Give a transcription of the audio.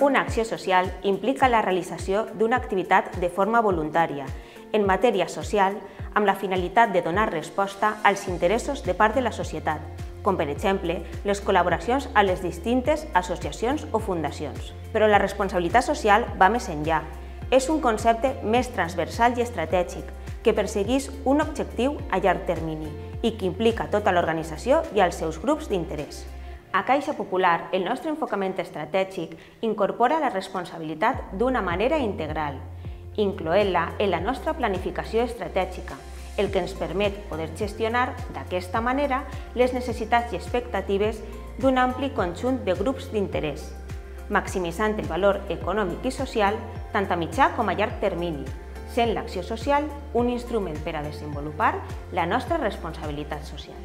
Una acció social implica la realització d'una activitat de forma voluntària, en matèria social, amb la finalitat de donar resposta als interessos de part de la societat, com per exemple les col·laboracions a les distintes associacions o fundacions. Però la responsabilitat social va més enllà. És un concepte més transversal i estratègic que persegueix un objectiu a llarg termini i que implica tota l'organització i els seus grups d'interès. A Caixa Popular, el nostre enfocament estratègic incorpora la responsabilitat d'una manera integral, incloent-la en la nostra planificació estratègica, el que ens permet poder gestionar d'aquesta manera les necessitats i expectatives d'un ampli conjunt de grups d'interès, maximitzant el valor econòmic i social tant a mitjà com a llarg termini, sent l'acció social un instrument per a desenvolupar la nostra responsabilitat social.